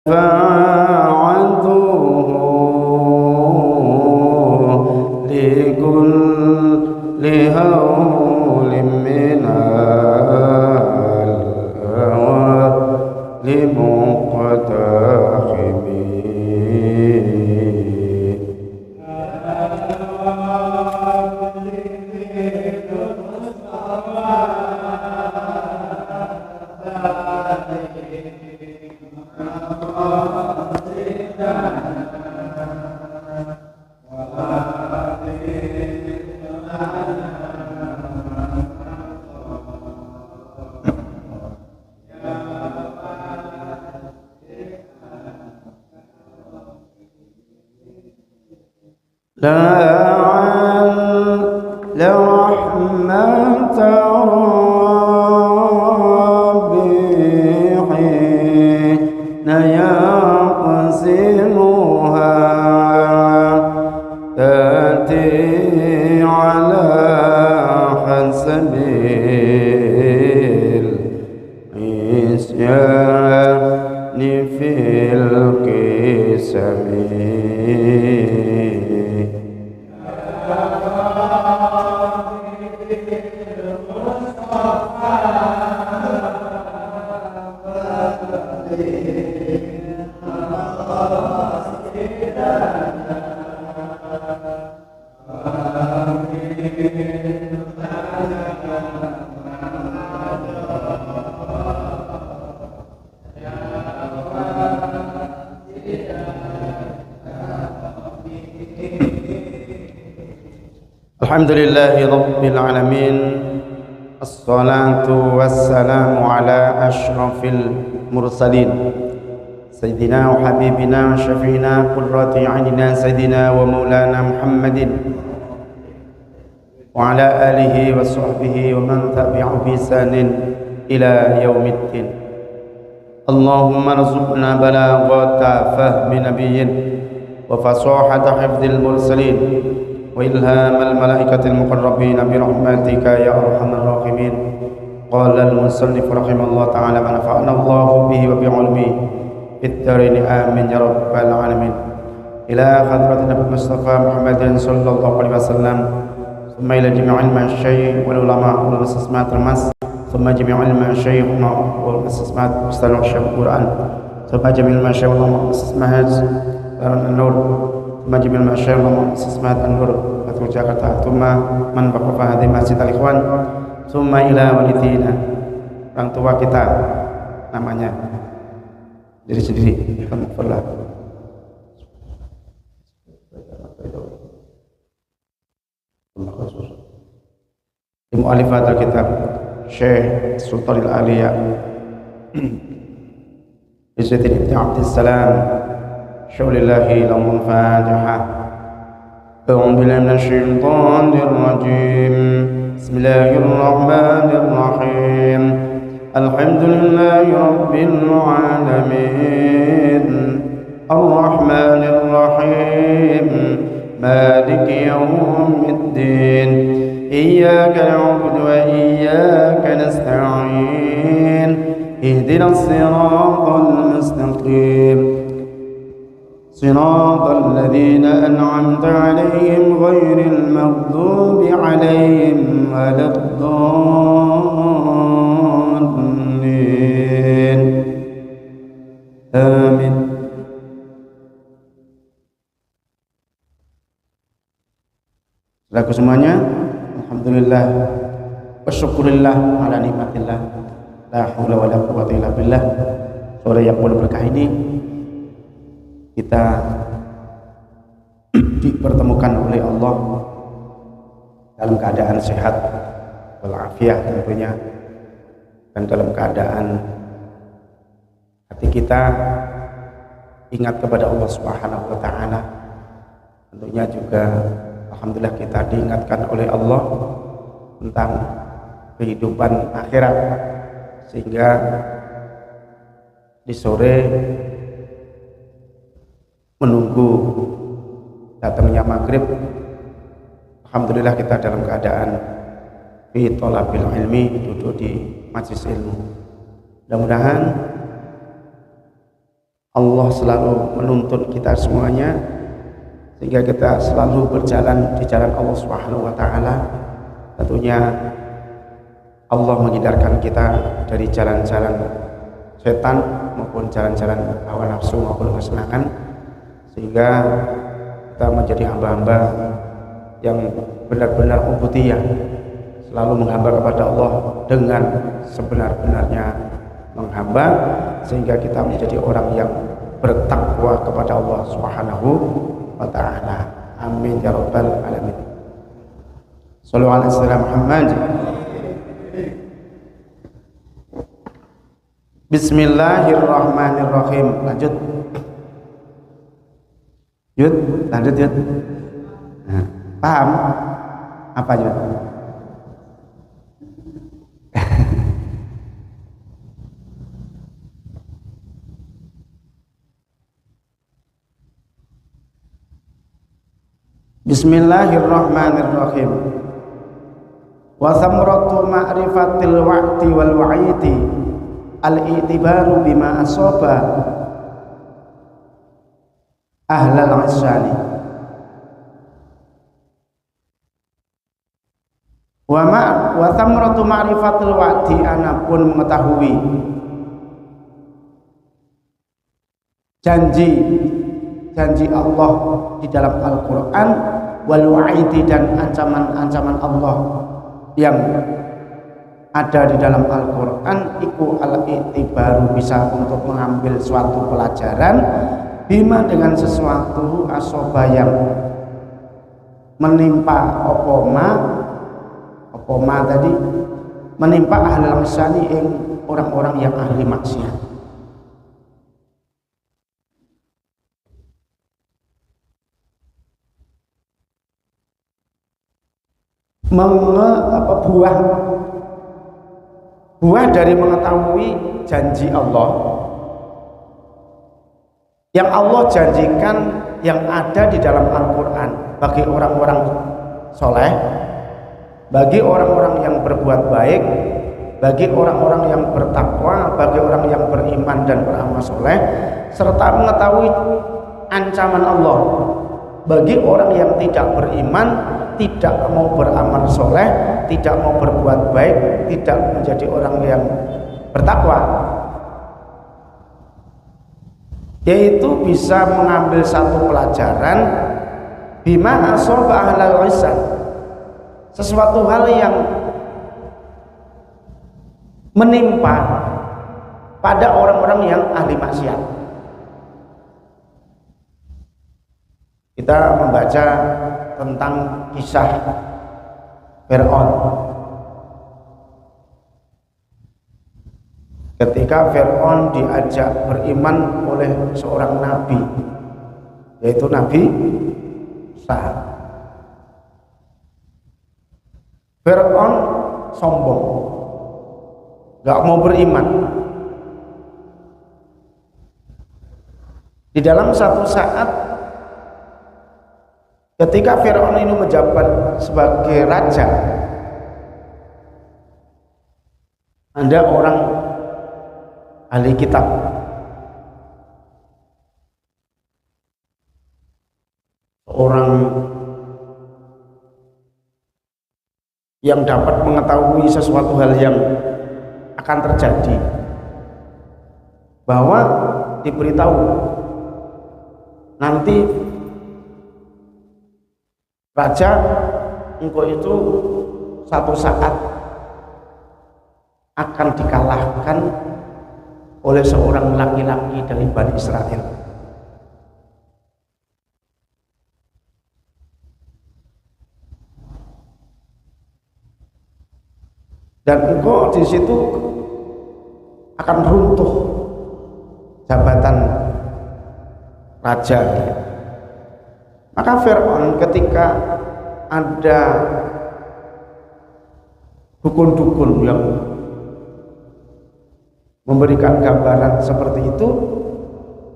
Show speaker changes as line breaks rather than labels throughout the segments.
شفاعته لكل هول من الهوى لمقتحم لعل رحمة ربي حين يقسمها تأتي على حسب العصيان في القسم. Alhamdulillahi Rabbil Alamin. Assalatu wassalamu ala ashrafil mursalin Sayyidina wa habibina wa syafi'ina qurrati a'yunina Sayyidina wa maulana Muhammadin wa ala alihi wa sahbihi wa man tabi'ahu bi ihsanin ila yaumiddin. Allahumma rzuqna balaghata fahmi nabiyyin wa fasahata hifdzil mursalin wa ilhamal malaikatil muqarrabin bi rahmatika ya arhamar rahimin. Qala al-musannif rahimahullah ta'ala wa nafa'ana Allahu bihi wa bi 'ilmihi fid dharain amin ya rabbal alamin. Ila hadratin Nabi Mustafa Muhammadin sallallahu alaihi wasallam, thumma ila jami'il masyayikh wal ulama wal mustasmat al-mas, thumma jami'il masyayikh wal mustasmat mustal Quran, thumma jami'il masyayikh wal mustasmat an-nur, Majmil Masyarakat Muassasat An-Nur Fatul Jakarta, thumma man waqafa hadhihi masjid al-ikhwan, thumma ila walidina, orang tua kita namanya diri sendiri. Alhamdulillah. Mu'allifat al-kitab Syekh Sultan al-Aliyah Izzuddin Ibn Abdissalam Syaulillahi lahul Fatihah. A'udzu billahi minasy syaithanir rajim. Bismillahirrahmanirrahim. Alhamdulillahi rabbil alamin. Arrahmanir rahim. Maliki yaumiddin. Iyyaka na'budu wa iyyaka nasta'in. Ihdinas siratal mustaqim. صراط الذين أنعمت عليهم غير المغضوب عليهم ولا الضالين آمين. Saudaraku semuanya, alhamdulillah wa syukurillah ala nikmatillah, la haula wa la quwwata illa billah. Sore yang penuh berkah ini kita dipertemukan oleh Allah dalam keadaan sehat walafiat tentunya, dan dalam keadaan hati kita ingat kepada Allah Subhanahu wa ta'ala. Tentunya juga alhamdulillah kita diingatkan oleh Allah tentang kehidupan akhirat, sehingga di sore menunggu datangnya maghrib, alhamdulillah kita dalam keadaan fi thalabil ilmi, duduk di majelis ilmu. Mudah-mudahan Allah selalu menuntun kita semuanya sehingga kita selalu berjalan di jalan Allah Subhanahu wa taala. Tentunya Allah menghindarkan kita dari jalan-jalan setan maupun jalan-jalan hawa nafsu maupun kesenangan, sehingga kita menjadi hamba-hamba yang benar-benar ubudiyah, selalu menghamba kepada Allah dengan sebenar-benarnya menghamba, sehingga kita menjadi orang yang bertakwa kepada Allah Subhanahu wa taala. Amin ya rabbal alamin. Shallallahu alaihi wasallam Muhammad. Bismillahirrahmanirrahim. Lanjut. Lanjut. Nah, paham? Apa Yud? Bismillahirrahmanirrahim. Wa thamratu ma'rifatil wa'ti wal wa'idi al-i'tibaru bima asaba ahlal isani wa thamratu ma'rifatil wa'di, anapun mengetahui janji Allah di dalam Al-Quran, wal wa'idi, dan ancaman-ancaman Allah yang ada di dalam Al-Quran, iku al-i'tibaru, bisa untuk mengambil suatu pelajaran, bima, dengan sesuatu, asoba, yang menimpa opoma tadi, menimpa ahlul maksani, orang-orang yang ahli maksiat. Buah dari mengetahui janji Allah yang Allah janjikan, yang ada di dalam Al-Quran bagi orang-orang soleh, bagi orang-orang yang berbuat baik, bagi orang-orang yang bertakwa, bagi orang yang beriman dan beramal soleh, serta mengetahui ancaman Allah bagi orang yang tidak beriman, tidak mau beramal soleh, tidak mau berbuat baik, tidak menjadi orang yang bertakwa, yaitu bisa mengambil satu pelajaran, bima asoba ahlal lisan, sesuatu hal yang menimpa pada orang-orang yang ahli maksiat. Kita membaca tentang kisah Fir'aun. Ketika Fir'aun diajak beriman oleh seorang nabi, yaitu Nabi Musa, Fir'aun sombong, gak mau beriman. Di dalam satu saat, ketika Fir'aun ini menjabat sebagai raja, ada orang ahli kitab orang yang dapat mengetahui sesuatu hal yang akan terjadi, bahwa diberitahu nanti raja engkau itu satu saat akan dikalahkan oleh seorang laki-laki dari Bani Israel. Dan engkau di situ akan runtuh jabatan raja. Maka Fir'aun ketika ada dukun-dukun yang memberikan gambaran seperti itu,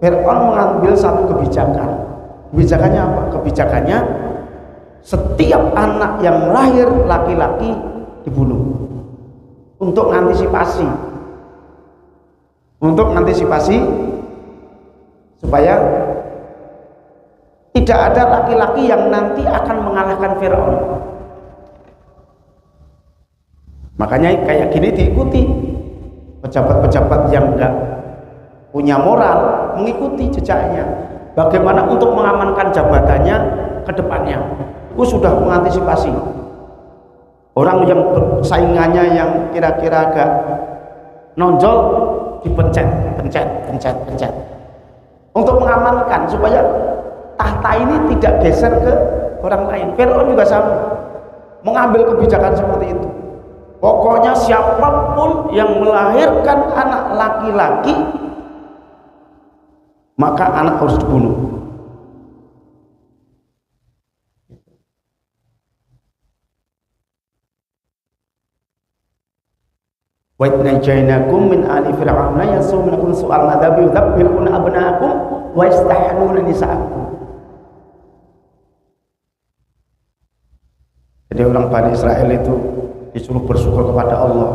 Fir'aun mengambil satu kebijakan. Kebijakannya apa? Kebijakannya setiap anak yang lahir laki-laki dibunuh untuk mengantisipasi supaya tidak ada laki-laki yang nanti akan mengalahkan Fir'aun. Makanya kayak gini diikuti pejabat-pejabat yang enggak punya moral, mengikuti jejaknya. Bagaimana untuk mengamankan jabatannya ke depannya, itu sudah mengantisipasi. Orang yang saingannya yang kira-kira agak nonjol dipencet, pencet untuk mengamankan supaya tahta ini tidak geser ke orang lain. Fir'aun juga sama, mengambil kebijakan seperti itu. Pokoknya siapapun yang melahirkan anak laki-laki, maka anak harus dibunuh. Wa idnajainakum min ali fir'auna yasumunakum su'al madzabi yudzabbihuna abnaakum wa yastahnuna nisaakum. Jadi orang Bani Israel itu disuruh bersyukur kepada Allah.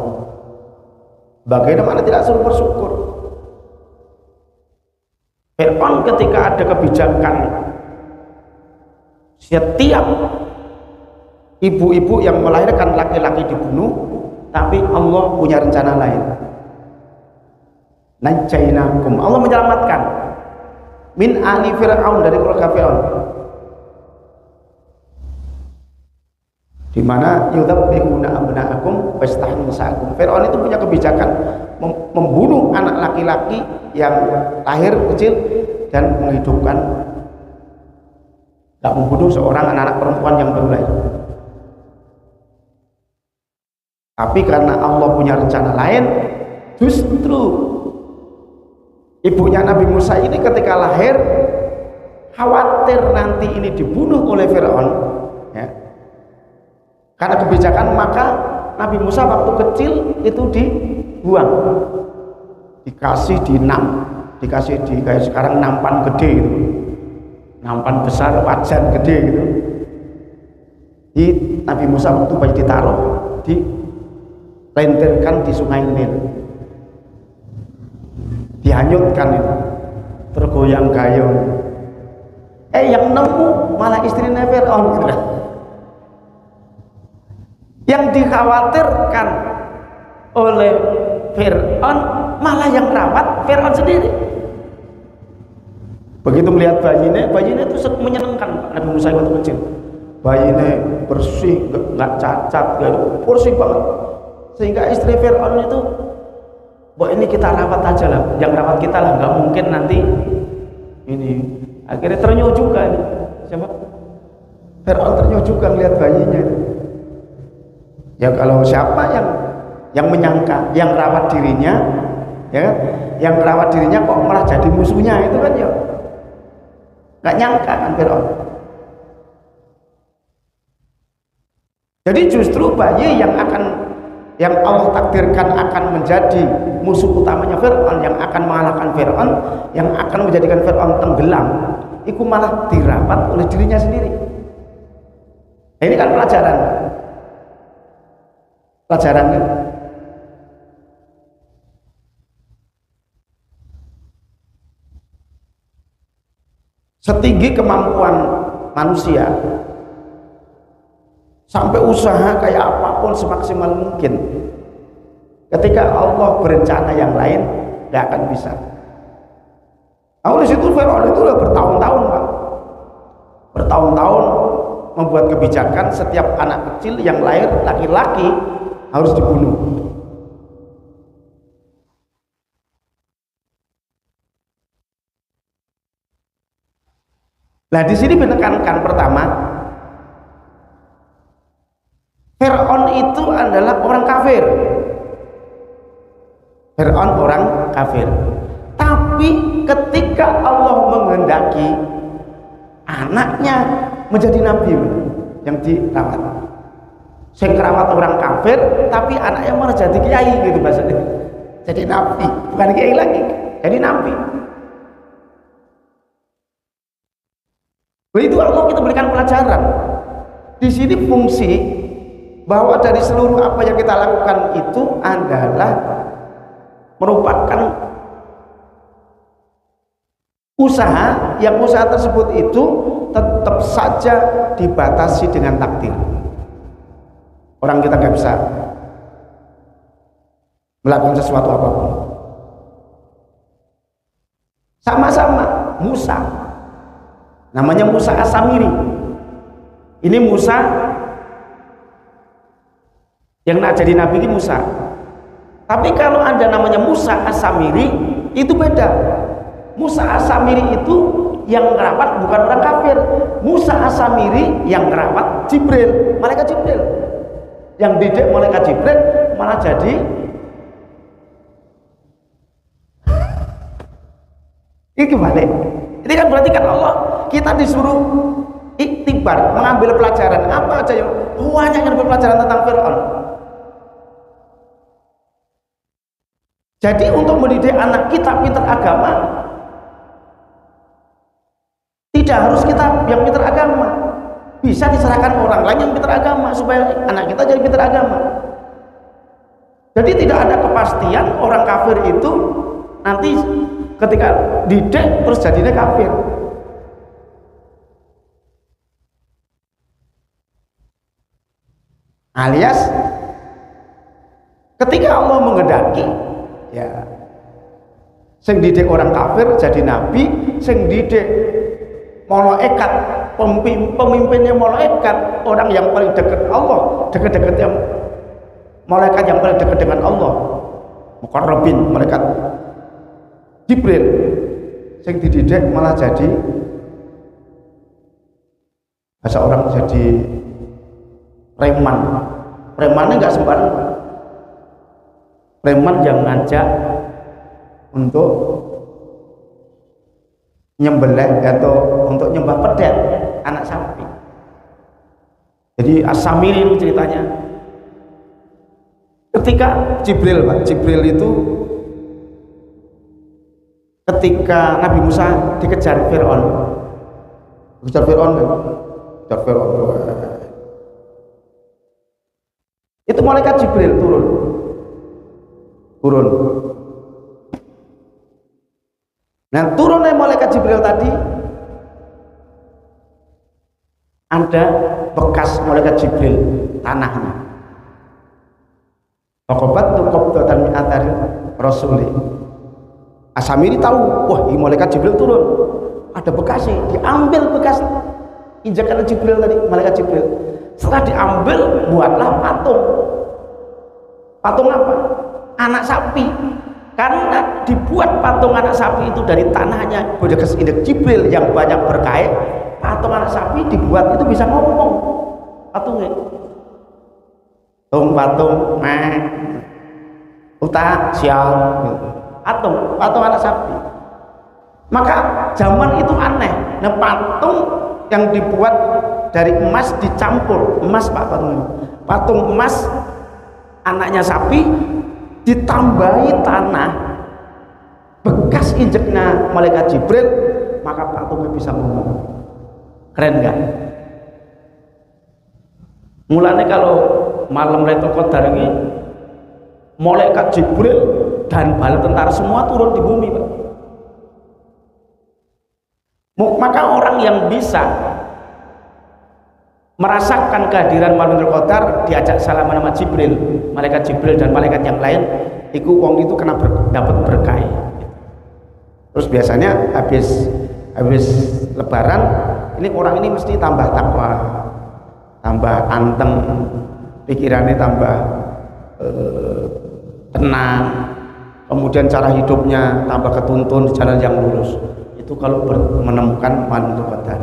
Bagaimana tidak suruh bersyukur? Fir'aun ketika ada kebijakan setiap ibu-ibu yang melahirkan laki-laki dibunuh, tapi Allah punya rencana lain. Najainakum, Allah menyelamatkan min ali fir'aun, dari keluarga Fir'aun, di mana yudzabbihuna abnaakum wa yastahyuna nisaakum. Fir'aun itu punya kebijakan membunuh anak laki-laki yang lahir kecil dan menghidupkan, tidak membunuh seorang anak perempuan yang baru lahir. Tapi karena Allah punya rencana lain, justru ibunya Nabi Musa ini ketika lahir khawatir nanti ini dibunuh oleh Fir'aun, ya. Karena kebijakan, maka Nabi Musa waktu kecil itu dibuang, dikasih dinam, dikasih di kayak sekarang nampan gede gitu, nampan besar, wajan gede gitu. Di Nabi Musa waktu bayi ditaruh, dilentirkan di sungai Nil, dihanyutkan itu, tergoyang-gayung. Yang nemu malah istrinya Fir'aun gitu. Yang dikhawatirkan oleh Fir'aun malah yang rawat Fir'aun sendiri. Begitu melihat bayinya itu menyenangkan Nabi Musa waktu kecil. Bayinya bersih, nggak cacat, bersih banget. Sehingga istri Fir'aun itu, bahwa ini kita rawat aja lah, yang rawat kita lah, nggak mungkin nanti ini. Akhirnya ternyuh juga ini. Siapa? Fir'aun ternyuh juga melihat bayinya itu. Ya kalau siapa yang menyangka yang rawat dirinya, ya kan, yang rawat dirinya kok malah jadi musuhnya, itu kan ya nggak nyangka kan Fir'aun. Jadi justru bayi yang Allah takdirkan akan menjadi musuh utamanya Fir'aun, yang akan mengalahkan Fir'aun, yang akan menjadikan Fir'aun tenggelam, itu malah dirawat oleh dirinya sendiri. Nah, ini kan pelajarannya. Setinggi kemampuan manusia, sampai usaha kayak apapun semaksimal mungkin, ketika Allah berencana yang lain gak akan bisa. Oleh situ Fir'aun itu udah bertahun-tahun, Pak, bertahun-tahun membuat kebijakan setiap anak kecil yang lahir laki-laki harus dibunuh. Nah, di sini menekankan pertama, Fir'aun itu adalah orang kafir. Fir'aun orang kafir. Tapi ketika Allah menghendaki anaknya menjadi nabi yang dirawat, saya kerawat orang kafir, tapi anaknya malah jadi kiai gitu bahasanya. Jadi nabi, bukan kiai lagi, jadi nabi. Itu Allah kita berikan pelajaran. Di sini fungsi bahwa dari seluruh apa yang kita lakukan itu adalah merupakan usaha, yang usaha tersebut itu tetap saja dibatasi dengan takdir. Orang kita nggak bisa melakukan sesuatu apapun. Sama-sama Musa, namanya Musa As-Samiri. Ini Musa yang nak jadi nabi ini Musa. Tapi kalau ada namanya Musa As-Samiri itu beda. Musa As-Samiri itu yang merawat bukan orang kafir. Musa As-Samiri yang merawat Jibril, malaikat Jibril. Yang didik malaikat Jibril malah jadi ini gimana? Ini kan berarti kan Allah kita disuruh iktibar, mengambil pelajaran apa aja yang banyak yang pelajaran tentang Fir'aun. Jadi untuk mendidik anak kita pintar agama tidak harus kita yang pintar agama, bisa diserahkan orang lain yang pintar agama supaya anak kita jadi pintar agama. Jadi tidak ada kepastian orang kafir itu nanti ketika didik terus jadinya kafir. Alias ketika Allah menghendaki, ya, sing didik orang kafir jadi nabi, sing didik malaikat, pemimpinnya malaikat, orang yang paling dekat Allah, dekat-dekatnya malaikat yang paling dekat dengan Allah, muqarrabin, malaikat Jibril, sing dididik malah jadi bahasa orang jadi preman. Premannya nggak sembarang. Preman yang ngajak untuk nyembelih atau untuk nyembah pedet anak sapi. Jadi As-Samiri itu ceritanya. Ketika Jibril, Pak, Jibril itu ketika Nabi Musa dikejar Fir'aun, kejar Fir'aun kan? Kejar Fir'aun. Itu malaikat Jibril turun. Nah, turunnya malaikat Jibril tadi ada bekas malaikat Jibril tanahnya. Fakobat tu qabdatan min athari rasuli. As-Samiri tahu, wah ini malaikat Jibril turun, ada bekasnya, diambil bekas injakan Jibril tadi, malaikat Jibril. Setelah diambil, buatlah patung. Patung apa? Anak sapi. Karena dibuat patung anak sapi itu dari tanahnya bekas injak Jibril yang banyak berkah, patung anak sapi dibuat itu bisa ngomong. Patungnya. Patung, utak, sial. Patung anak sapi. Maka zaman itu aneh. Nah, patung yang dibuat dari emas dicampur emas, Pak, patung emas anaknya sapi ditambahi tanah bekas injeknya malaikat Jibril, maka patungnya bisa ngomong. Keren nggak? Mulanya kalau malam Lailatul Qadar ini malaikat Jibril dan bala tentara semua turun di bumi, Pak. Maka orang yang bisa merasakan kehadiran malam Lailatul Qadar diajak salaman sama Jibril, malaikat Jibril dan malaikat yang lain, itu wong itu kena dapat berkah. Terus biasanya habis lebaran ini orang ini mesti tambah takwa, tambah anteng, pikirannya tambah tenang, kemudian cara hidupnya tambah ketuntun di jalan yang lurus. Itu kalau menemukan malam Lailatul Qadar.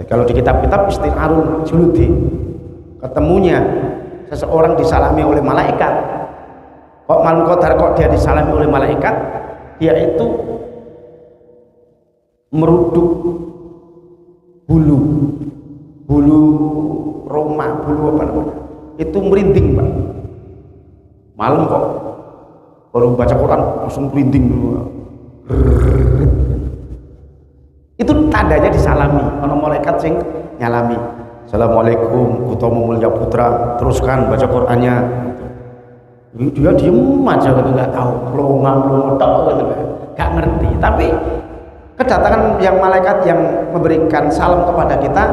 Kalau di kitab-kitab Istinarul Juludi, ketemunya seseorang disalami oleh malaikat. Kok malam Qadar kok dia disalami oleh malaikat? Dia itu meruduk bulu Roma, bulu apa namanya? Itu merinding, Pak. Malam kok baru baca Quran langsung merinding dulu. Itu tandanya disalami, ono malaikat sing nyalami. Assalamualaikum, Kutomo Mulia Putra, teruskan baca Qurannya. Dia diem aja gitu, nggak tahu, pelongang tok gitu, nggak ngerti Tapi kedatangan yang malaikat yang memberikan salam kepada kita,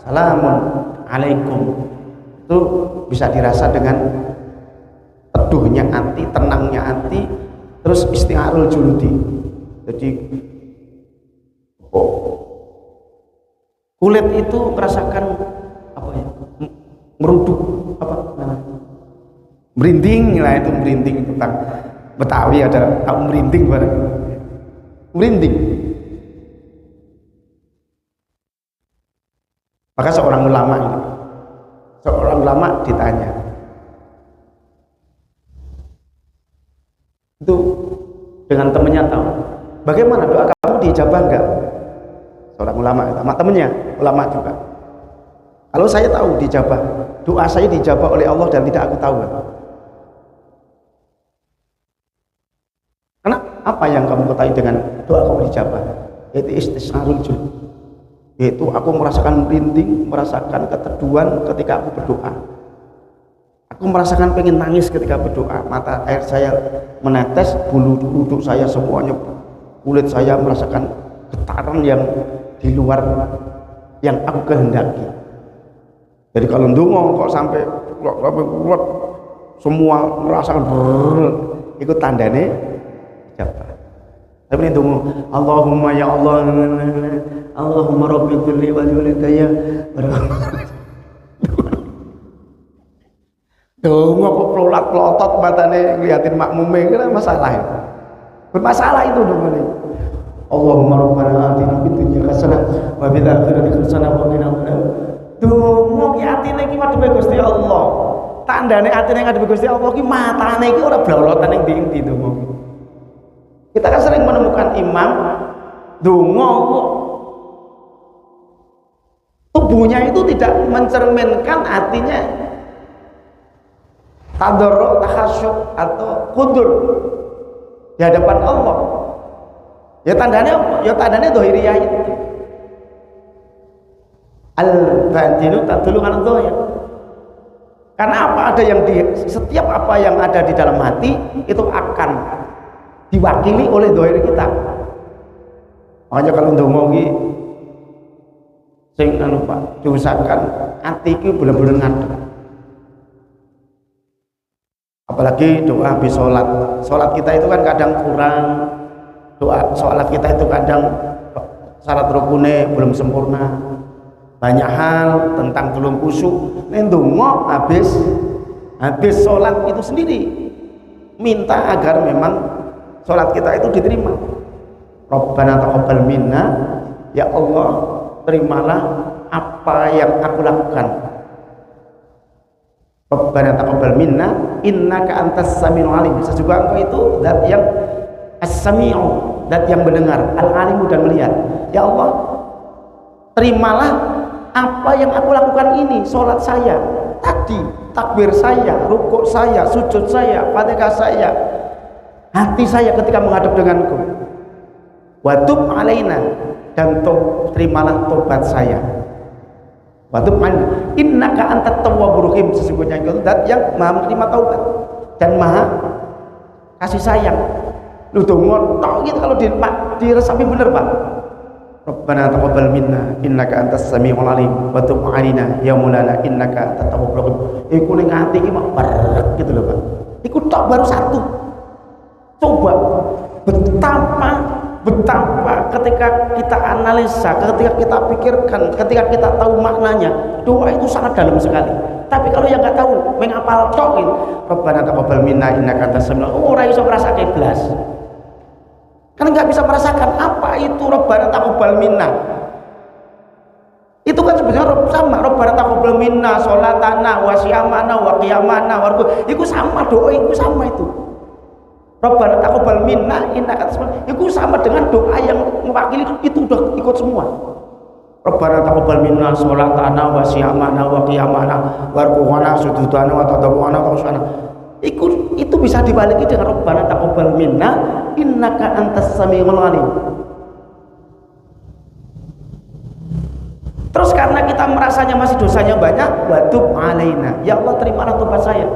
salamun alaikum, itu bisa dirasa dengan teduhnya hati, tenangnya hati, terus isti'arul juludi. Jadi kulit itu merasakan apa ya, meruduk, apa namanya, merinding lah, itu merinding. Tentang Betawi ada tahu merinding bareng, merinding. Maka seorang ulama ditanya, itu dengan temannya tahu, bagaimana doa kamu dijabah enggak? Seorang ulama sama temannya, ulama juga. Kalau saya tahu dijabah, doa saya dijabah oleh Allah dan tidak aku tahu. Karena apa yang kamu ketahui dengan doa kamu dijabah? Yaitu istisnarul jul, yaitu aku merasakan merinding, merasakan keteduhan ketika aku berdoa. Aku merasakan pengen nangis ketika berdoa, mata air saya menetes, bulu kuduk saya semuanya, kulit saya merasakan getaran yang di luar yang aku kehendaki. Jadi kalau ndonga kok sampai kuat semua merasakan itu tandane ijabah. Tapi ini ndonga Allahumma ya Allah, Allahumma rabbi kulli wa walidayya ndonga kok pelotot matane ngeliatin makmume, kira masalah ya. Bermasalah itu ndongane. Allahumma rabbana atina fid dunya hasanah wa fil akhirati hasanah wa qina adzabannar. Donga ki atine iki madhepe Gusti Allah. Tandane atine ngadhepe Gusti Allah ki matane iki ora blolotan ning ndi-ndi donga. Kita kan sering menemukan imam donga kok tubuhnya itu tidak mencerminkan hatinya tadarruk, takhasyuk atau kudur di hadapan Allah. Ya tandanya apa? Ya tandanya dohiriyah itu. Al-batinu tadullu ala dhahir. Karena apa, ada yang setiap apa yang ada di dalam hati itu akan diwakili oleh dohir kita. Makanya kalau ndonga iki sing anu Pak, diusahakan hati iki bener-bener ngadeg. Apalagi doa habis sholat kita itu kan kadang kurang, doa sholat kita itu kadang syarat rukunnya belum sempurna, banyak hal tentang belum khusyuk. Ndonga habis sholat itu sendiri minta agar memang sholat kita itu diterima. Rabbana taqabbal minna, ya Allah terimalah apa yang aku lakukan. Rabbana taqabbal minna innaka antas samiul alim. Sesungguhnya engkau itu zat yang as-sami'u, zat yang mendengar, al-alimu dan melihat. Ya Allah, terimalah apa yang aku lakukan ini, sholat saya tadi, takbir saya, rukuk saya, sujud saya, fatihah saya, hati saya ketika menghadap denganku. Wa tub alaina, dan terimalah tobat saya. Waktu innaka antat tawwabur rahim, sesungguhnya engkau zat yang maha menerima taubat dan maha kasih sayang. Lu dongo tok gitu kalau diresapi bener Pak. Rabbana taqabbal minna innaka antas samiul alim wa tub 'alaina ya maulana innaka antat tawwabur rahim. Iku ning ati iki mak barek gitu loh Pak. Iku tok baru satu. Coba betapa ketika kita analisa, ketika kita pikirkan, ketika kita tahu maknanya, doa itu sangat dalam sekali. Tapi kalau yang nggak tahu, menghafal tok, Rabbana taqabbal minna innaka antas samiul alim, ora iso ngrasake blas. Karena nggak bisa merasakan apa itu Rabbana taqabbal minna. Itu kan sebenarnya sama, Rabbana taqabbal minna sholatana wa siyamana wa qiyamana wa itu sama, doa itu sama itu. Rabbana taqabbal minna innaka antas samiul alim, itu sama dengan doa yang mewakili itu udah ikut semua. Rabbana taqabbal minna sholatana wa siyamana wa qiyamana wa ruku'ana sujudana wa tadarru'ana wa khushu'ana. Itu bisa dibalikin dengan Rabbana taqabbal minna innaka antas samiul alim. Terus karena kita merasanya masih dosanya banyak, wa tub alaina, ya Allah terimalah tobat saya.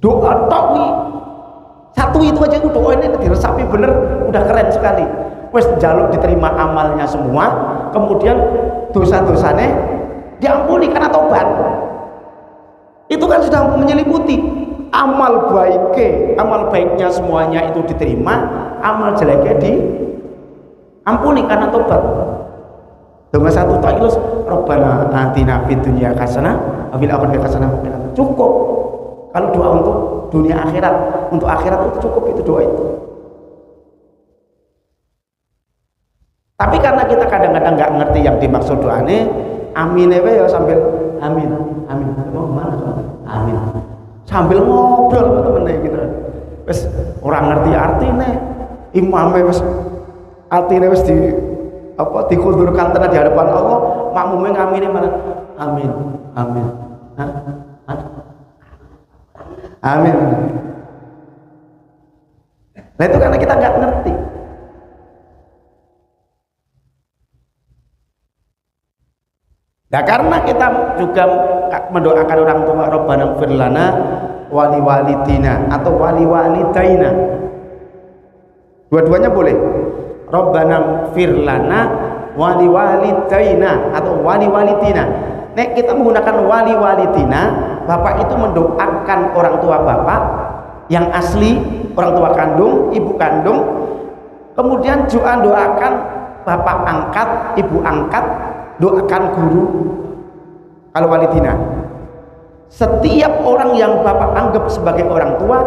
Doa tok Satu itu aja itu doa ini diresapi bener, udah keren sekali. Wes jaluk diterima amalnya semua, kemudian dosa-dosanya diampuni karena tobat. Itu kan sudah menyelimuti amal baiknya semuanya itu diterima, amal jeleknya diampuni karena tobat. Dengan satu ta'ilus Rabbana atina fid dunya hasanah wa fil akhirati hasanah wa qina adzabannar. Cukup. Kalau doa untuk dunia akhirat, untuk akhirat itu cukup, itu doa itu. Tapi karena kita kadang-kadang nggak ngerti yang dimaksud doanya, amin ya sambil amin, amin. Mau kemana? Amin. Sambil ngobrol sama temennya gitu. Wes orang ngerti artinya, imamnya wes artinya wes dikundurkan di hadapan Allah, makmumnya ngaminin mana? Amin, amin. Hah? Amin. Nah itu karena kita nggak ngerti. Nah karena kita juga mendoakan orang tua, Rabbana ighfir lana wali walidina atau wali walidaina. Dua-duanya boleh. Rabbana ighfir lana wali walidaina atau wali walidina. Nek kita menggunakan wali walidina, bapak itu mendoakan orang tua bapak yang asli, orang tua kandung, ibu kandung, kemudian juga doakan bapak angkat, ibu angkat, doakan guru. Kalau walidina, setiap orang yang bapak anggap sebagai orang tua,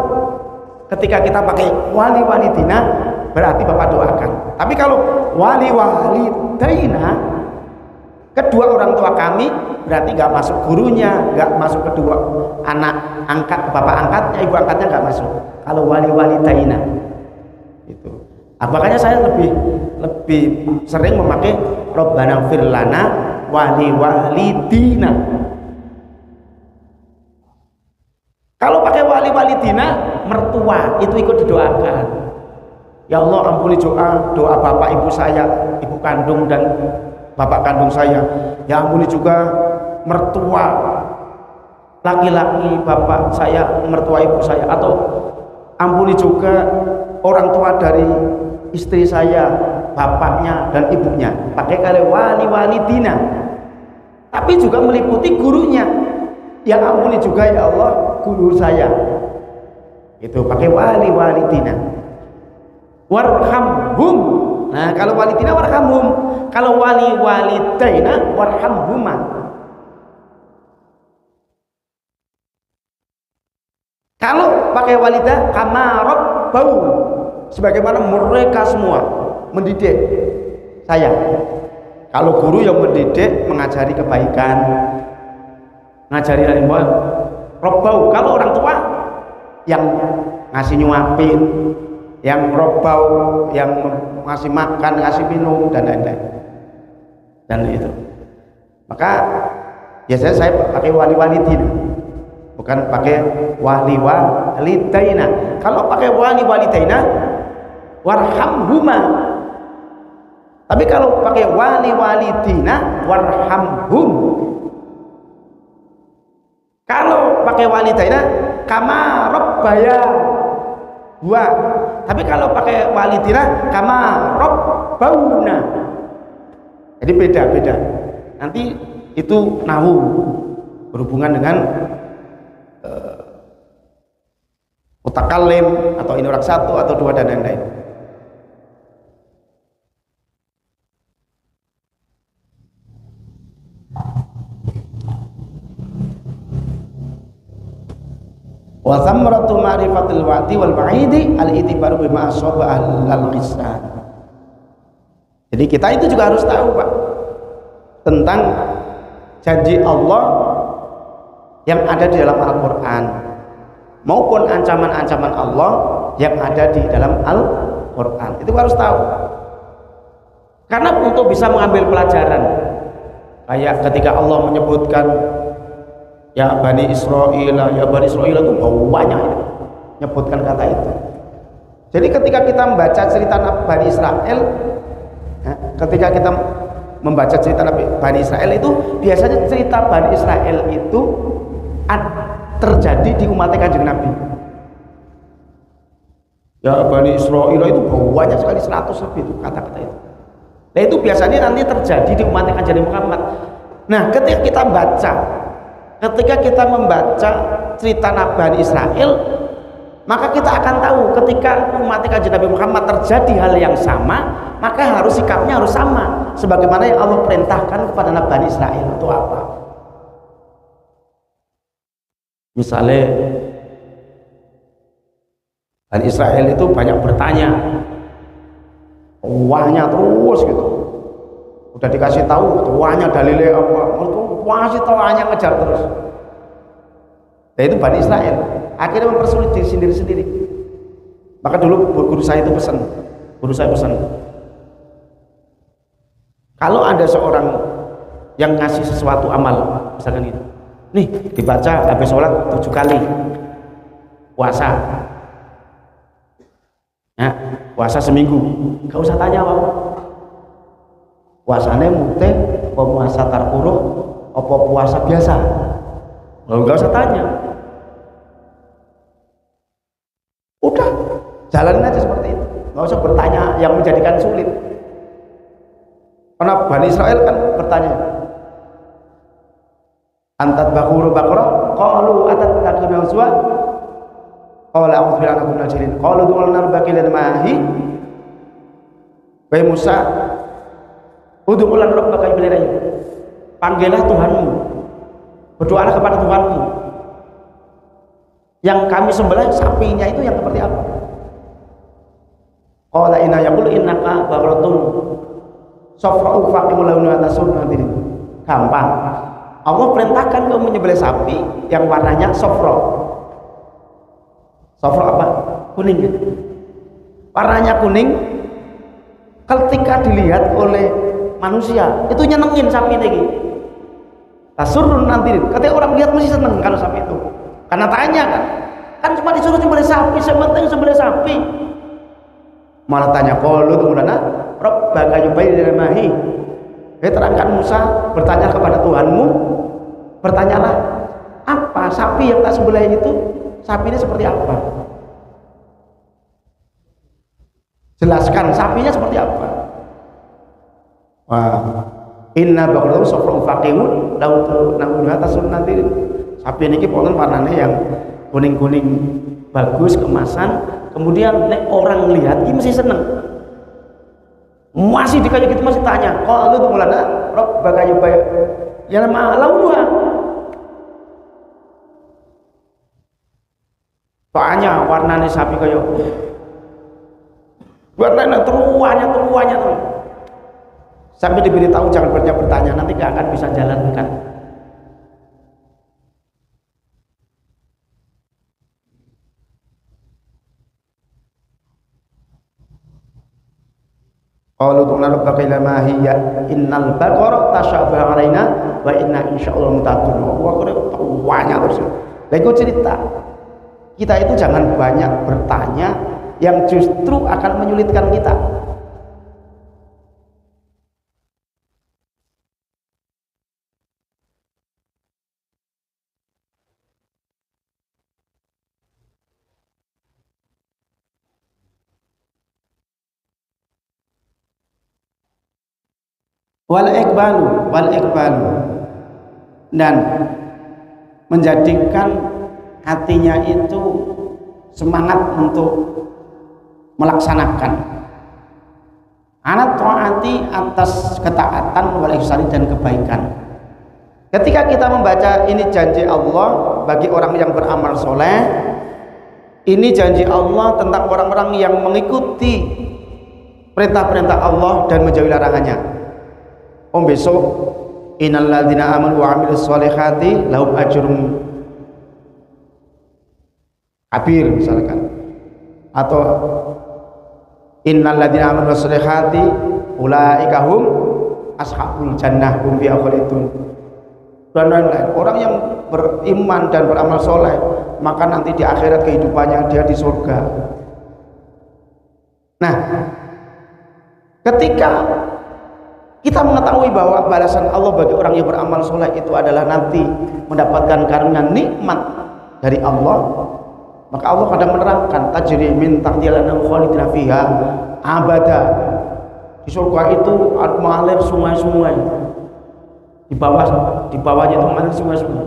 ketika kita pakai wali walidina berarti bapak doakan. Tapi kalau wali walidaina, kedua orang tua kami, berarti nggak masuk gurunya, nggak masuk kedua anak angkat, bapak angkatnya, ibu angkatnya nggak masuk. Kalau wali walidaina itu. Makanya saya lebih sering memakai Rabbana ighfir lana wali walidina. Kalau pakai wali walidina, mertua itu ikut didoakan. Ya Allah ampuni doa bapak ibu saya, ibu kandung dan bapak kandung saya. Ya ampuni juga mertua laki-laki bapak saya, mertua ibu saya, atau ampuni juga orang tua dari istri saya, bapaknya dan ibunya. Pakai kali wali walidina. Tapi juga meliputi gurunya. Ya ampuni juga ya Allah guru saya. Itu pakai wali walidina. Warhamhum. Nah, kalau walidina warhamhum. Kalau wali walidaina warhamhuma. Kalau pakai walidah kama rabbau, sebagaimana mereka semua mendidik saya. Kalau guru yang mendidik, mengajari kebaikan, ngajari ilmu, rabbau. Kalau orang tua yang ngasih nyuapin, yang robbau, yang ngasih makan, ngasih minum dan lain-lain. Dan itu. Maka biasanya saya pakai wali walidina, bukan pakai wali walidaina. Kalau pakai wali walidaina, warhamhuma. Tapi kalau pakai wali walidina, warhamhum. Kalau pakai walidaina, kama rabbaya. Tapi kalau pakai walidina, kama rabbauna. Jadi beda-beda. Nanti itu nahwu berhubungan dengan mutakallim atau ini orang satu atau dua dan lain-lain. Wa thamratu ma'rifatil wa'di wal wa'idi al-itibaru bima asaba al-lisan. Jadi kita itu juga harus tahu Pak tentang janji Allah yang ada di dalam Al-Qur'an maupun ancaman-ancaman Allah yang ada di dalam Al-Qur'an. Itu harus tahu. Karena untuk bisa mengambil pelajaran, kayak ketika Allah menyebutkan ya Bani Israel itu banyak nyebutkan kata itu. Jadi ketika kita membaca cerita Bani Israel, ketika kita membaca cerita Bani Israel itu biasanya cerita Bani Israel itu terjadi di umat Kanjeng Nabi. Ya Bani Israel itu banyak sekali, 100 lebih itu kata-kata itu. Nah itu biasanya nanti terjadi di umat Kanjeng Muhammad. Nah ketika kita membaca cerita Bani Israel, maka kita akan tahu ketika umat Kanjeng Nabi Muhammad terjadi hal yang sama, maka sikapnya harus sama sebagaimana yang Allah perintahkan kepada Bani Israel. Itu apa? Misalnya Bani Israel itu banyak bertanya, tuanya terus gitu, udah dikasih tahu tuanya dalilnya apa, masih tuanya ngejar terus. Nah itu Bani Israel akhirnya mempersulit diri sendiri. Maka dulu guru saya pesan, kalau ada seorang yang ngasih sesuatu amal, misalkan gitu, nih dibaca habis sholat 7 kali puasa, ya, puasa seminggu, gak usah tanya apa puasanya mute, apa puasa tarkuruh, apa puasa biasa, gak usah tanya, udah jalanin aja seperti itu, gak usah bertanya yang menjadikan sulit. Karena Bani Israel kan bertanya, antat bakuru bakro, qalu atat takuna uswa, qala a'udzu billahi minal syaitonir rajim, qalu du'alna rabbaka lil mahi. Wahai Musa, ud'ulan rabbaka bil layl, panggillah Tuhanmu, berdoalah kepada Tuhanmu. Yang kami sembelih sapinya itu yang seperti apa? Qala inna yaqulu innaka baqaratun safra'u faqi'un launu atasun. Nanti gampang, Allah perintahkan kamu menyembelih sapi yang warnanya sofro. Sofro apa? Kuning gitu. Warnanya kuning, ketika dilihat oleh manusia itu nyenengin sapi ini. Tasurun nanti ketika orang lihat mesti seneng kalau sapi itu, karena tanya kan cuma disuruh sembelih sapi, sementing sembelih sapi, malah tanya qalu tumulana rabbaka yubayyin mahi. Terangkan Musa, bertanya kepada Tuhanmu, bertanyalah apa sapi yang tak sembelih itu, sapi ini seperti apa, jelaskan sapinya seperti apa. Wah, inna baqaratu safrun faqimun lautu namuha tasun. Nanti sapi ini ponen warnanya yang kuning-kuning bagus kemasan, kemudian orang lihat ini mesti seneng. Masih dikayak gitu masih tanya, kalau lu tuh mulana rabbaka yubayyin ya nama launuha. Soalnya warnanya sapi kayak warnanya teruanya tuh. Sampai diberitahu jangan banyak bertanya, nanti gak akan bisa jalankan. Qalu tunna rabbaka ila ma hiya innal baqara tashabaha alaina wa inna insyaallah mutatun. Wah, kok tuanya terus. Lah iku cerita. Kita itu jangan banyak bertanya yang justru akan menyulitkan kita. Wal ikbalu, dan menjadikan hatinya itu semangat untuk melaksanakan anak taati atas ketaatan wal ihsani dan kebaikan. Ketika kita membaca ini janji Allah bagi orang yang beramal soleh, ini janji Allah tentang orang-orang yang mengikuti perintah-perintah Allah dan menjauhi larangannya. Besok innal ladzina amanu wa 'amilus sholihati lahum ajrun kabir misalkan, atau innal ladzina amanu was sholihati ulaika hum ashabul jannah hum fiha khalidun. Dan lain-lain, orang yang beriman dan beramal soleh maka nanti di akhirat kehidupannya dia di surga. Nah, ketika kita mengetahui bahwa balasan Allah bagi orang yang beramal soleh itu adalah nanti mendapatkan karunia nikmat dari Allah, Maka Allah kadang menerangkan tajri min tahtihal anhar khalidina fiha abada. Di surga itu mengalir sungai-sungai. Di bawahnya itu mengalir sungai-sungai.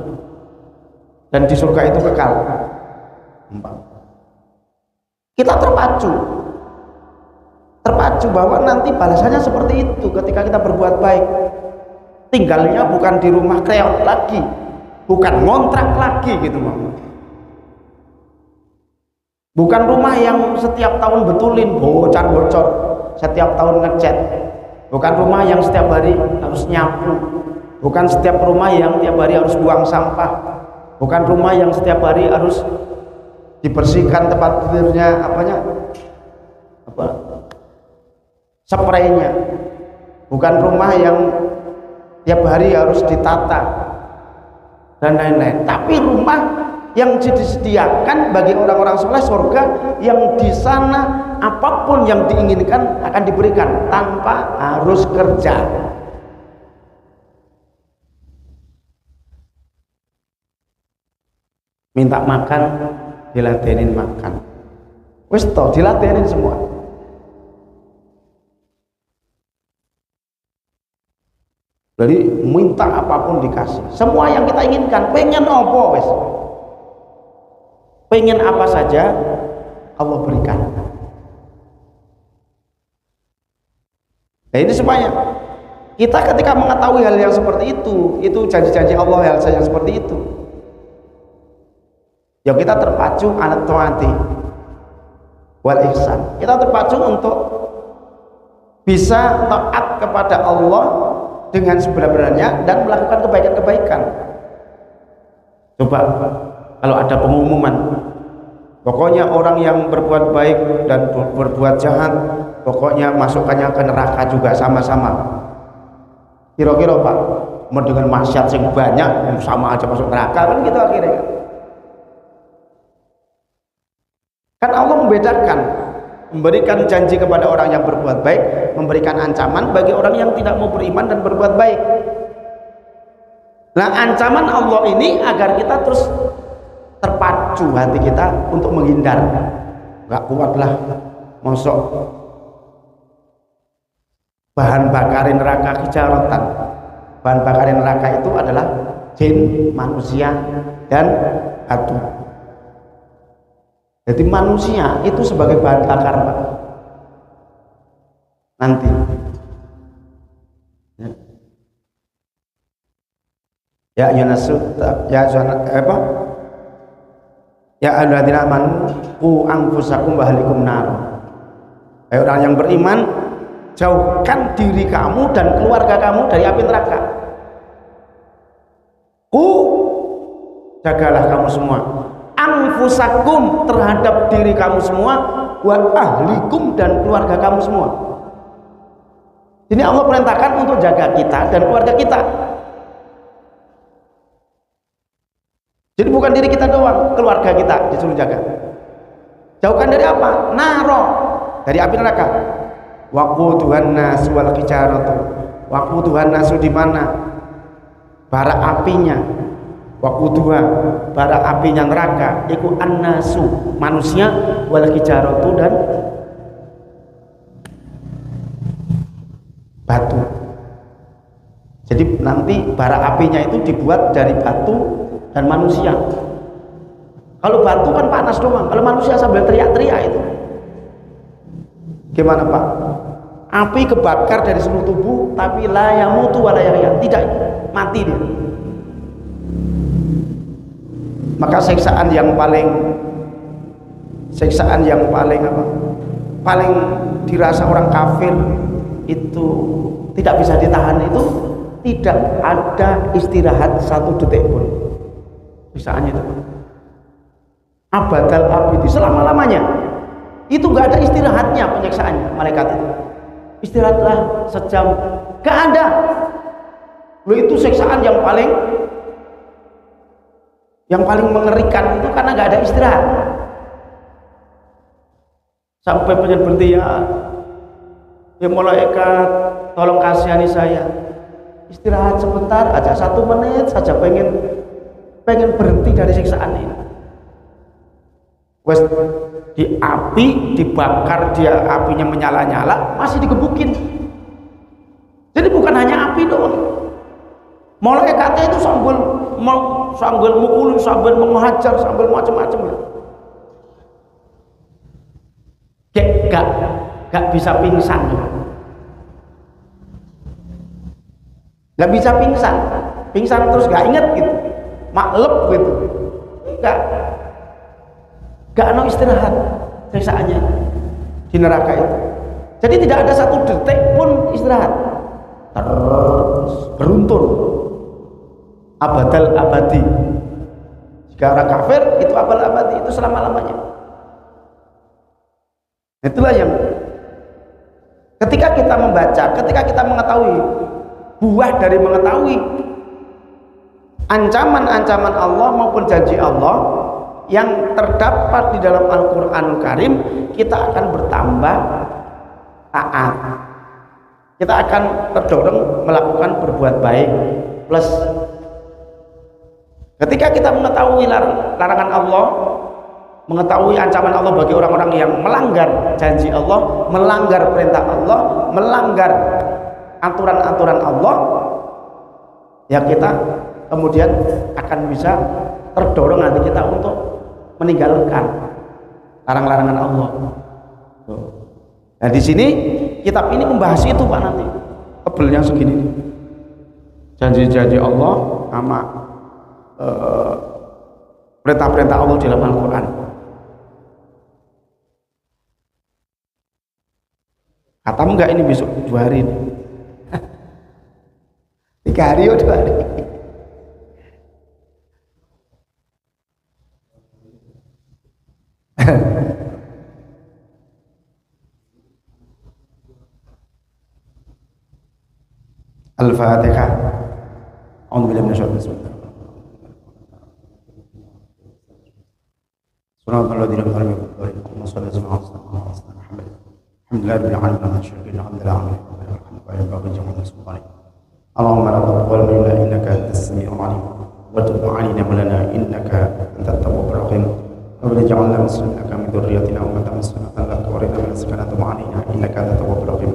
Dan di surga itu kekal. Kita terpacu bahwa nanti balasannya seperti itu ketika kita berbuat baik. Tinggalnya bukan di rumah kreot lagi, bukan ngontrak lagi gitu, bukan rumah yang setiap tahun betulin bocor, setiap tahun ngecat, bukan rumah yang setiap hari harus nyapu, bukan setiap rumah yang tiap hari harus buang sampah, bukan rumah yang setiap hari harus dibersihkan tempat tidurnya spraynya, bukan rumah yang tiap hari harus ditata dan lain-lain, tapi rumah yang disediakan bagi orang-orang soleh, surga yang di sana apapun yang diinginkan akan diberikan tanpa harus kerja. Minta makan diladenin makan, wis toh diladenin semua. Jadi minta apapun dikasih, semua yang kita inginkan. Pengen apa wes, pengen apa saja Allah berikan. Nah ini semuanya kita ketika mengetahui hal yang seperti itu janji-janji Allah hal yang seperti itu, ya kita terpacu alat taati wal ihsan. Kita terpacu untuk bisa taat kepada Allah dengan sebenar-benarnya dan melakukan kebaikan-kebaikan. Coba kalau ada pengumuman, pokoknya orang yang berbuat baik dan berbuat jahat, pokoknya masukkannya ke neraka juga sama-sama. Kira-kira Pak, mau dengan maksiat yang banyak sama aja masuk neraka kan gitu akhirnya. Kan Allah membedakan, memberikan janji kepada orang yang berbuat baik, memberikan ancaman bagi orang yang tidak mau beriman dan berbuat baik. Nah ancaman Allah ini agar kita terus terpacu hati kita untuk menghindar. Gak kuatlah mosok bahan bakarin neraka hijaratan. Bahan bakarin neraka itu adalah jin, manusia, dan batu. Jadi manusia itu sebagai bahan bakar Pak. Nanti ya yunasu ya apa ya alladzina amanu qu anfusakum wa ahlikum nar. Hai orang yang beriman, jauhkan diri kamu dan keluarga kamu dari api neraka. Jagalah kamu semua anfusakum terhadap diri kamu semua, wa ahlikum dan keluarga kamu semua. Ini Allah perintahkan untuk jaga kita dan keluarga kita. Jadi bukan diri kita doang, keluarga kita disuruh jaga. Jauhkan dari apa? Naro, dari api neraka. Waquduhan nas wal hijaratu. Waquduhan nasu di mana? Bara apinya. Waquduha, bara apinya neraka iku annasu, manusia, wal hijaratu dan batu. Jadi nanti bara apinya itu dibuat dari batu dan manusia. Kalau batu kan panas doang, kalau manusia sambil teriak-teriak itu gimana Pak? Api kebakar dari seluruh tubuh tapi la yamutu wa la yahya, tidak mati dia. Maka siksaan yang paling apa? Paling dirasa orang kafir itu tidak bisa ditahan, itu tidak ada istirahat satu detik pun. Siksaannya itu abadal abidi, selama-lamanya itu nggak ada istirahatnya penyiksaannya. Malaikat itu istirahatlah sejam, gak ada. Lo itu siksaan yang paling mengerikan itu karena nggak ada istirahat. Sampai pengen berhenti, ya malaikat tolong kasihani saya, istirahat sebentar aja, 1 menit saja, pengen berhenti dari siksaan ini. Wes di api dibakar, dia apinya menyala-nyala masih digebukin. Jadi bukan hanya api doang. Malaikatnya itu sambil mukulin, sambil menghajar, sambil macam-macam ya. Gak bisa pingsan. Gak bisa pingsan terus gak inget gitu, maklep gitu. Gak ada istirahat siksaannya di neraka itu. Jadi tidak ada satu detik pun istirahat, terus beruntun abadal abadi. Jika orang kafir itu abal abadi, itu selama-lamanya. Itulah yang ketika kita membaca, ketika kita mengetahui buah dari mengetahui ancaman-ancaman Allah maupun janji Allah yang terdapat di dalam Al-Quranul Karim, kita akan bertambah taat, kita akan terdorong melakukan berbuat baik. Plus ketika kita mengetahui larangan Allah, mengetahui ancaman Allah bagi orang-orang yang melanggar janji Allah, melanggar perintah Allah, melanggar aturan-aturan Allah, ya kita kemudian akan bisa terdorong nanti kita untuk meninggalkan larang-larangan Allah. Nah di sini kitab ini membahas itu Pak, nanti tebelnya segini nih. Janji-janji Allah sama perintah-perintah Allah di dalam Al-Quran. Katamu enggak ini besok 2 hari ini? 3 hari atau 2 hari? Al-Fatihah. A'udzu billahi minasyaitonir rajim. Subhanalladzina la ilaha illa huwa Allahumma shalli ala sayyidina Muhammad. Alhamdulillahirabbil alamin syukur alhamdulillah Allahumma la taqabbal minna innaka antas samiul alim wa tub 'alaina maulana innaka antat tawwabur rahim. Rabbana ij'alna muslimin laka min dhurriyyatina ummatan muslimatan laka wa arina manasika tub 'alaina innaka antat tawwabur rahim.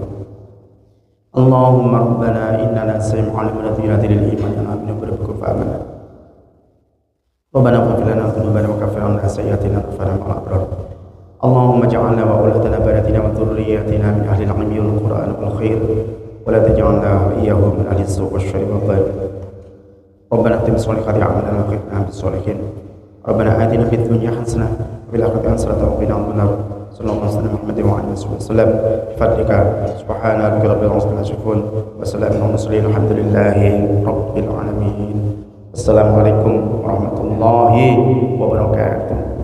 Allahumma rabbana innana sami'na al-mu'adhdhina lil iman aminu bi rabbika fa amanna. Rabbana ighfir lana dhunubana wa kaffir 'anna sayyi'atina wa tawaffana ma'al abrar. Allahumma ij'alna wa auladana banatina wa dhurriyyatina min ahli al-'ilmi wal qur'an wal khair wa la taj'alna iyyahum min ahli as-su' wash-sharri wal dhal. Rabbana atim salihati a'malana wa qina bis-salihin. Rabbana atina fid dunya hasanah wa fil akhirati hasanah wa qina adzabannar. Sallallahu alaihi Muhammad wa alihi wasallam. Fadlika subhana rabbika rabbil izzati amma yasifun wa salamun alal mursalin alhamdulillahi rabbil alamin. Assalamualaikum warahmatullahi wabarakatuh.